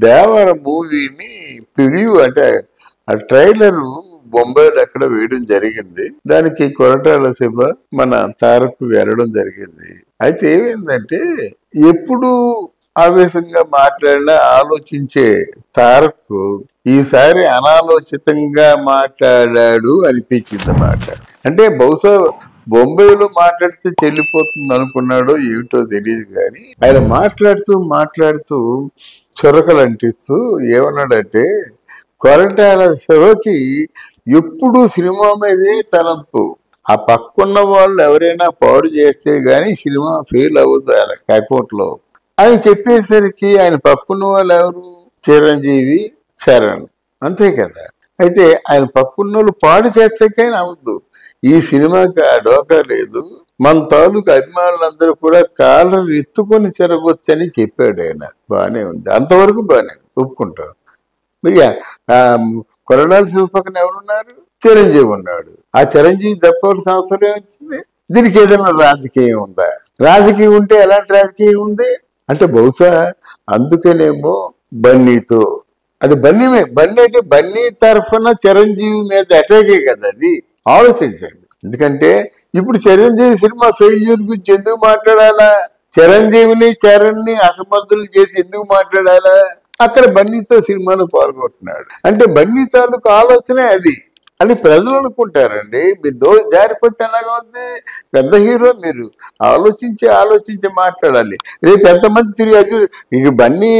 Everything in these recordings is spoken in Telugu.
దేవర మూవీని ప్రివ్యూ అంటే ఆ ట్రైలర్ బొంబాయిలో ఎక్కడ వేయడం జరిగింది. దానికి కొరటాల శివ మన తారక్ వెళ్ళడం జరిగింది. అయితే ఏమైందంటే ఎప్పుడు ఆవేశంగా మాట్లాడినా ఆలోచించే తారక్ ఈసారి అనాలోచితంగా మాట్లాడాడు అనిపించింది అన్నమాట. అంటే బహుశా బొంబాయిలో మాట్లాడితే చెల్లిపోతుంది అనుకున్నాడో ఏమిటో తెలియదు కానీ ఆయన మాట్లాడుతూ చురకలు అంటిస్తూ ఏమన్నాడంటే కొరటాల శివకి ఎప్పుడు సినిమా మీదే తలంపు. ఆ పక్కన్న వాళ్ళు ఎవరైనా పాడు చేస్తే గానీ సినిమా ఫెయిల్ అవ్వదు ఆయన అకౌంట్ లో అని చెప్పేసరికి ఆయన పక్కన్న వాళ్ళు ఎవరు? చిరంజీవి, చరణ్, అంతే కదా. అయితే ఆయన పక్కన్న వాళ్ళు పాడు చేస్తే కానీ అవ్వదు. ఈ సినిమాకి ఆ డోకా లేదు. మన తాలూకు అభిమానులందరూ కూడా కాళ్ళను ఎత్తుకొని తిరగొచ్చని చెప్పాడు ఆయన. బాగానే ఉంది, అంతవరకు బాగానే ఒప్పుకుంటాం. మరి కొరటాల శివ పక్కన ఎవరున్నారు? చిరంజీవి ఉన్నాడు. ఆ చిరంజీవి తప్పవలసిన అవసరం ఏమొచ్చింది? దీనికి ఏదైనా రాజకీయం ఉందా? రాజకీయం ఉంటే ఎలాంటి రాజకీయం ఉంది అంటే బహుశా అందుకనేమో బన్నీతో అది బన్నీ అంటే బన్నీ తరఫున చిరంజీవి మీద అటాకే కదా. అది ఆలోచించండి. ఎందుకంటే ఇప్పుడు చిరంజీవి సినిమా ఫెయిల్యూర్ గురించి ఎందుకు మాట్లాడాలా? చిరంజీవిని చరణ్ని అసమర్థులు చేసి ఎందుకు మాట్లాడాలా? అక్కడ బన్నీతో సినిమాలో పాల్గొంటున్నాడు అంటే బన్నీ తాలూకు ఆలోచనే అది అని ప్రజలు అనుకుంటారండి. మీరు రోజు జారిపోతే ఎలాగా ఉంది? పెద్ద హీరో, మీరు ఆలోచించి మాట్లాడాలి. రేపు ఎంతమంది తిరిగి ఇక బన్నీ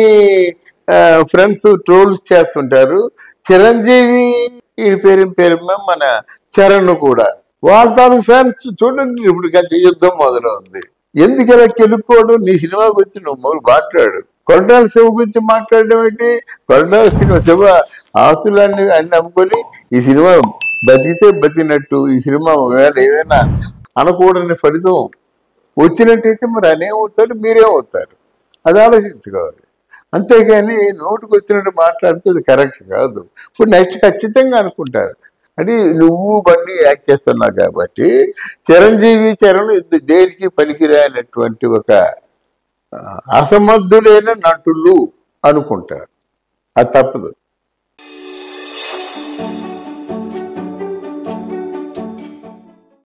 ఫ్రెండ్స్ ట్రోల్స్ చేస్తుంటారు. చిరంజీవి ఈ పేరు మన చరణ్ కూడా వాళ్ళ తాలూకు ఫ్యాన్స్ చూడండి. ఇప్పుడు యుద్ధం మొదలవుంది. ఎందుకు ఇలా కెలుక్కోవడం? నీ సినిమా గురించి నువ్వు మాట్లాడు. కొరటాల శివ గురించి మాట్లాడడం ఏంటి? కొరటాల శివ ఆస్తులన్నీ అన్ని అమ్ముకొని ఈ సినిమా బతికితే బతికినట్టు, ఈ సినిమా ఒకవేళ ఏమైనా అనకూడని ఫలితం వచ్చినట్టయితే మరి అనేమవుతాడు, మీరేమవుతారు? అది ఆలోచించుకోవాలి. అంతేగాని నోటుకు వచ్చినట్టు మాట్లాడితే అది కరెక్ట్ కాదు. ఇప్పుడు నెక్స్ట్ ఖచ్చితంగా అనుకుంటారు అది నువ్వు బండి యాక్ట్ చేస్తున్నావు కాబట్టి చిరంజీవి చరణ్ దేనికి పనికిరానటువంటి ఒక అసమర్థులైన నటులు అనుకుంటారు. అది తప్పదు.